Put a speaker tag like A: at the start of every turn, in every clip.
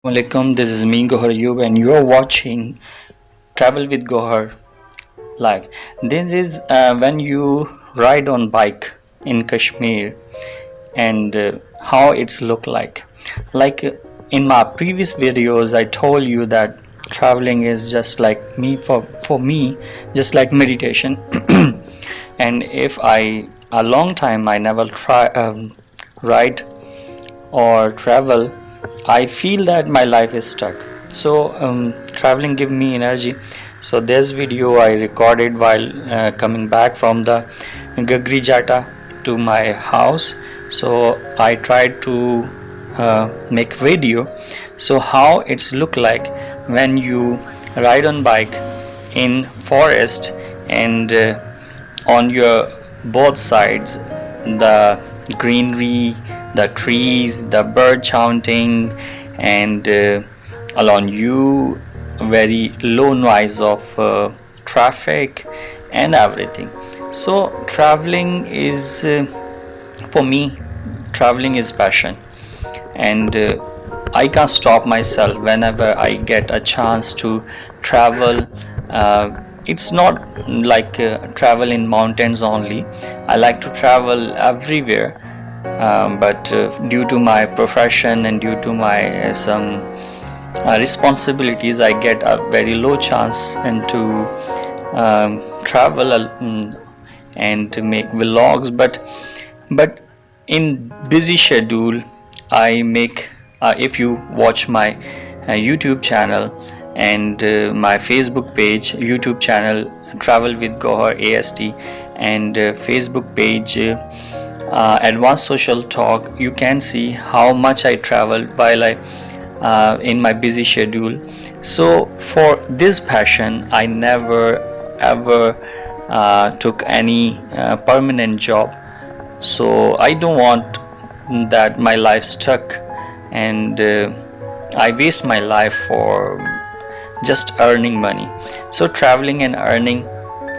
A: Assalamualaikum, this is me Gohar and you are watching Travel with Gohar live. This is when you ride on bike in Kashmir and how it's look like. Like in my previous videos, I told you that traveling is just like me for me, just like meditation. And if I a long time I never try ride or travel, I feel that my life is stuck. So traveling give me energy. So this video I recorded while coming back from the Gagri Jata to my house. So I tried to make video. So how it's look like when you ride on bike in forest and on your both sides the greenery, the trees, the bird chanting, and along you very low noise of traffic and everything. So traveling is for me, traveling is passion, and I can't stop myself whenever I get a chance to travel. It's not like travel in mountains only. I like to travel everywhere, but due to my profession and due to my some responsibilities, I get a very low chance and to travel and to make vlogs. But in busy schedule, I make if you watch my YouTube channel and my Facebook page, YouTube channel Travel with Gohar AST, and Facebook page Advanced Social Talk, you can see how much I travel while I in my busy schedule. So for this passion, I never ever took any permanent job. So I don't want that my life stuck and I waste my life for just earning money. So traveling and earning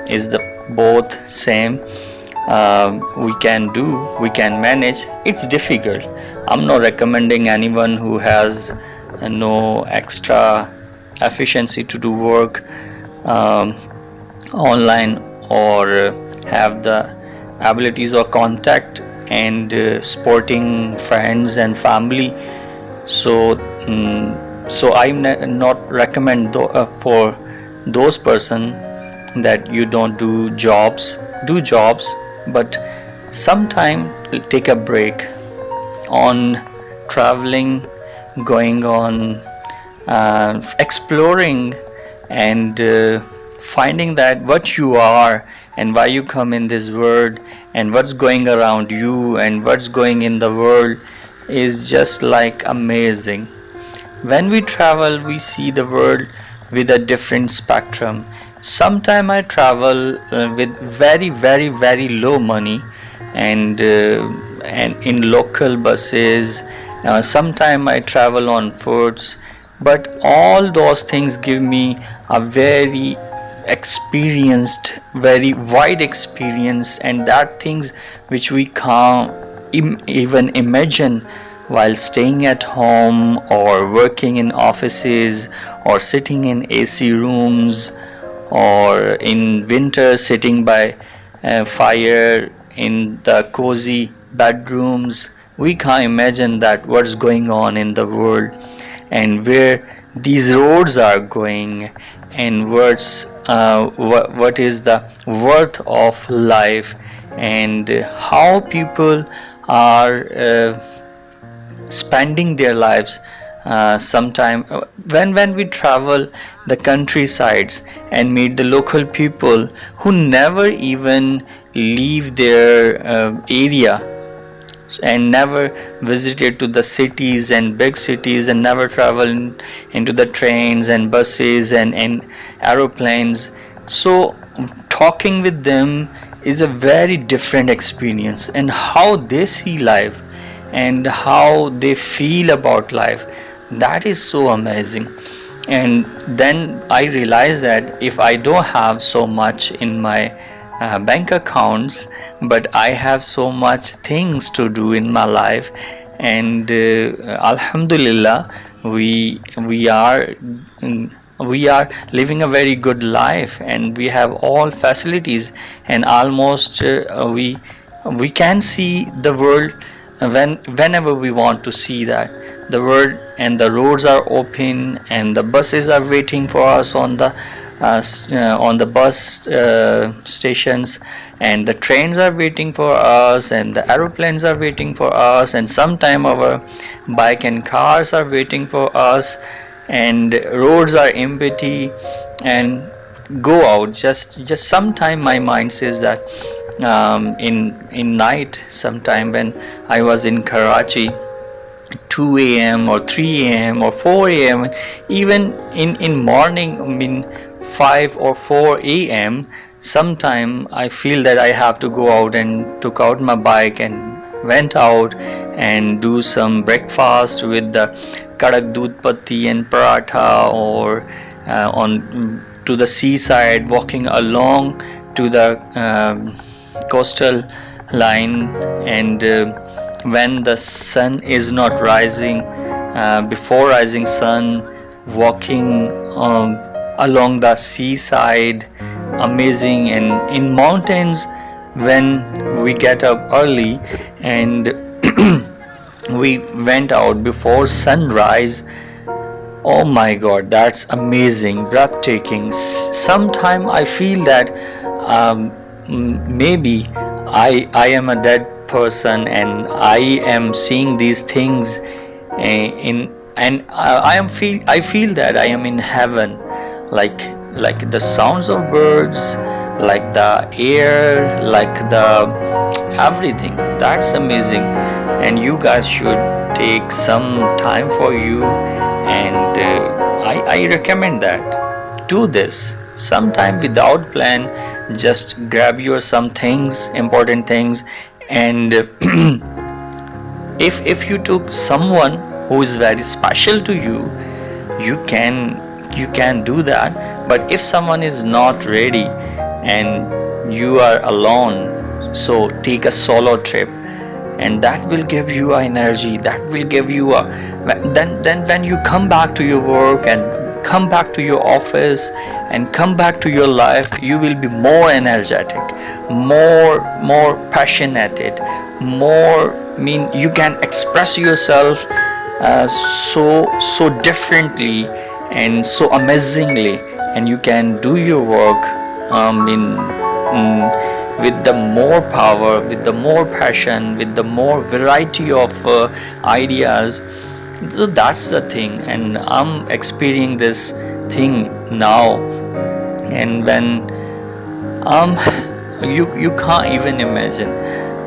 A: is the both same. We can manage. It's difficult. I'm not recommending anyone who has no extra efficiency to do work online or have the abilities or contact and sporting friends and family. So so I not recommend for those person that you don't do jobs, but sometime take a break on traveling, going on exploring and finding that what you are and why you come in this world and what's going around you and what's going in the world is just like amazing. When we travel, we see the world with a different spectrum. Sometime I travel with very low money and in local buses. Sometime I travel on foots, but all those things give me a very experienced, very wide experience, and that things which we can't even imagine while staying at home or working in offices or sitting in AC rooms or in winter sitting by fire in the cozy bedrooms. We can't imagine that what's going on in the world and where these roads are going and what is the worth of life and how people are spending their lives. Sometime when we travel the countrysides and meet the local people who never even leave their area and never visited to the cities and big cities and never traveled into the trains and buses and aeroplanes. So talking with them is a very different experience, and how they see life and how they feel about life, that is so amazing. And then I realized that if I don't have so much in my bank accounts, but I have so much things to do in my life, and Alhamdulillah, we are we are living a very good life, and we have all facilities, and almost we can see the world whenever we want to see that the world, and the roads are open, and the buses are waiting for us on the bus stations, and the trains are waiting for us, and the aeroplanes are waiting for us, and sometime our bike and cars are waiting for us, and roads are empty, and go out. Just sometime my mind says that in night, sometime when I was in Karachi, 2 a.m. or 3 a.m. or 4 a.m., even in morning, I mean 5 or 4 a.m., sometime I feel that I have to go out, and took out my bike and went out and do some breakfast with the kadak doodh patti and paratha, or on to the seaside, walking along to the coastal line, and when the sun is not rising, before rising sun, walking along the seaside, amazing. And in mountains, when we get up early, and we went out before sunrise, oh my god, that's amazing, breathtaking. Sometime I feel that maybe I am a dead person, and I am seeing these things in and I feel that I am in heaven, like the sounds of birds, like the air, like the everything. That's amazing, and you guys should take some time for you, and I recommend that. Do this sometime without plan. Just grab your some things, important things, and if you took someone who is very special to you, you can do that. But if someone is not ready and you are alone, so take a solo trip, and that will give you energy, that will give you a then when you come back to your work, and come back to your office, and come back to your life, you will be more energetic, more passionate, more mean you can express yourself so differently and so amazingly, and you can do your work with the more power, with the more passion, with the more variety of ideas. So that's the thing, and I'm experiencing this thing now. And when you can't even imagine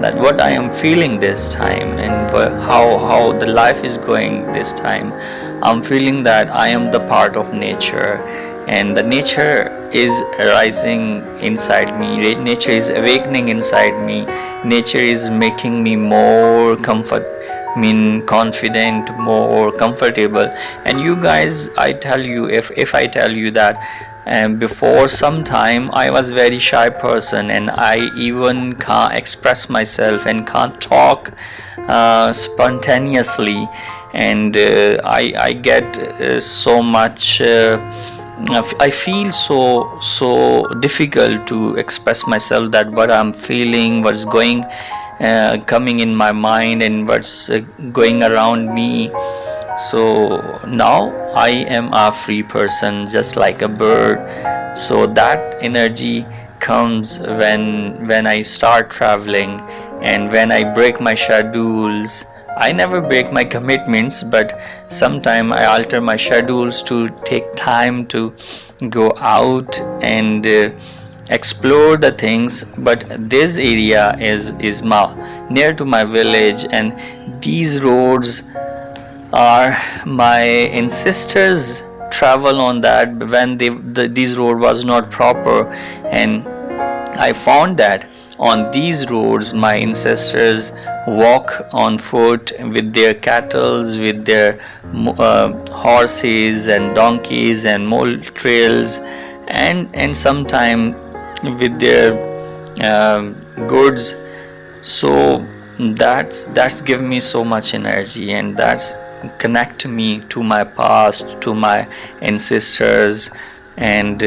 A: that what I am feeling this time, and how the life is going this time. I'm feeling that I am the part of nature, and the nature is rising inside me, nature is awakening inside me, nature is making me more confident, more comfortable. And you guys, I tell you, if I tell you that before some time I was very shy person, and I even can't express myself and can't talk spontaneously, and I get so much I feel so difficult to express myself, that what I'm feeling, what's going coming in my mind, and what's going around me. So now I am a free person, just like a bird. So that energy comes when I start traveling, and when I break my schedules. I never break my commitments, but sometimes I alter my schedules to take time to go out and explore the things. But this area is near to my village, and these roads are my ancestors travel on that when these road was not proper. And I found that on these roads my ancestors walk on foot with their cattle, with their horses and donkeys and mole trails, and sometime with their goods. So that's given me so much energy, and that's connect me to my past, to my ancestors. And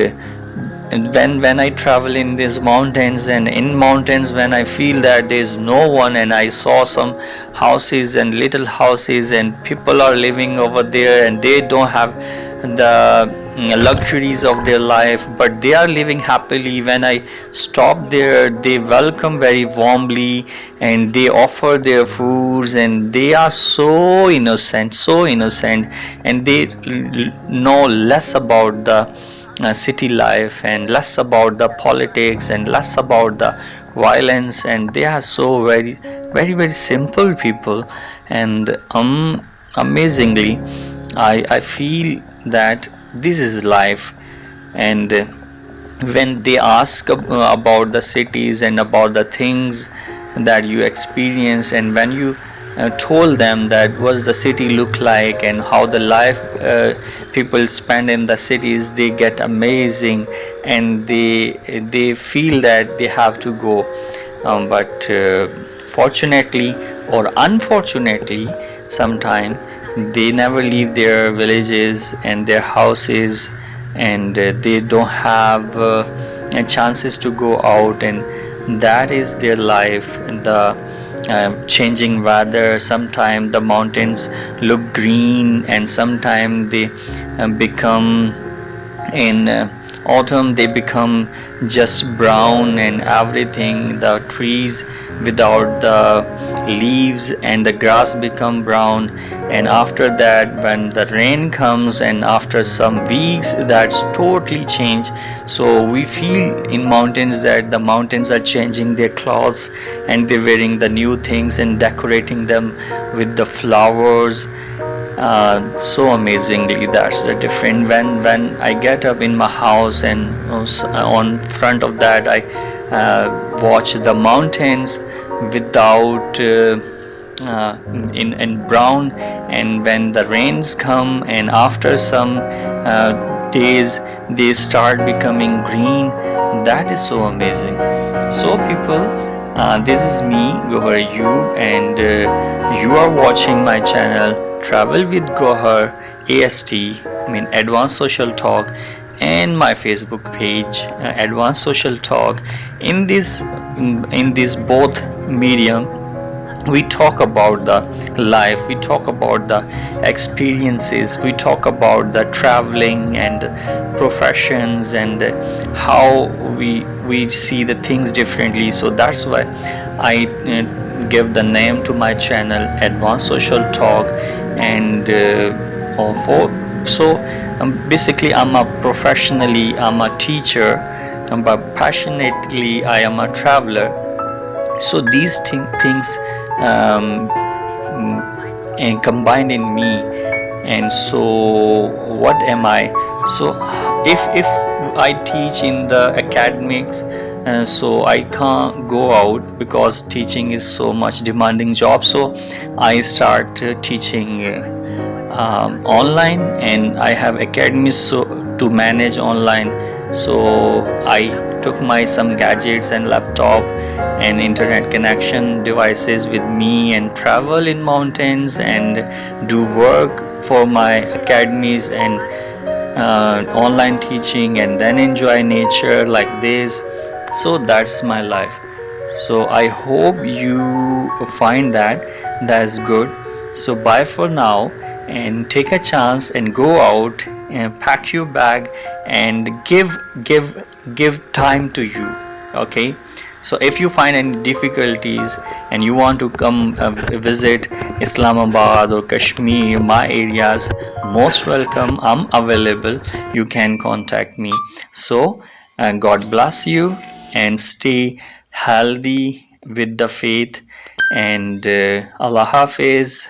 A: when I travel in these mountains, and in mountains when I feel that there's no one, and I saw some houses and little houses and people are living over there, and they don't have the luxuries of their life, but they are living happily. When I stop there, they welcome very warmly, and they offer their foods, and they are so innocent, so innocent, and they know less about the city life, and less about the politics, and less about the violence, and they are so very very very simple people. And amazingly, I feel that this is life. And when they ask about the cities and about the things that you experienced, and when you told them that what the city look like and how the life people spend in the cities, they get amazing, and they feel that they have to go. But fortunately or unfortunately, sometime they never leave their villages and their houses, and they don't have chances to go out, and that is their life. And the changing weather, sometimes the mountains look green, and sometimes they become in autumn, they become just brown, and everything, the trees without the leaves, and the grass become brown. And after that, when the rain comes, and after some weeks, that's totally changed. So we feel in mountains that the mountains are changing their clothes, and they're wearing the new things and decorating them with the flowers. So amazingly, that's the different. When I get up in my house, and on front of that I watch the mountains without in brown, and when the rains come, and after some days they start becoming green. That is so amazing. So people, this is me, Gohar Ayub, and you are watching my channel Travel with Gohar AST, mean Advanced Social Talk, and my Facebook page, Advanced Social Talk. In this both medium, we talk about the life, we talk about the experiences, we talk about the traveling and professions, and how we see the things differently. So that's why I give the name to my channel, Advanced Social Talk. And so basically, I'm a professionally, I'm a teacher, but passionately I am a traveler. So these things and combined in me. And so what am I? So if I teach in the academics, so I can't go out because teaching is so much demanding job. So I start teaching online, and I have academies so to manage online. So I took my some gadgets and laptop and internet connection devices with me, and travel in mountains, and do work for my academies, and online teaching, and then enjoy nature like this. So that's my life. So I hope you find that's good. So bye for now, and take a chance and go out and pack your bag, and give time to you. Okay. So if you find any difficulties, and you want to come visit Islamabad or Kashmir, my areas, most welcome. I'm available. You can contact me. So God bless you, and stay healthy with the faith, and Allah Hafiz.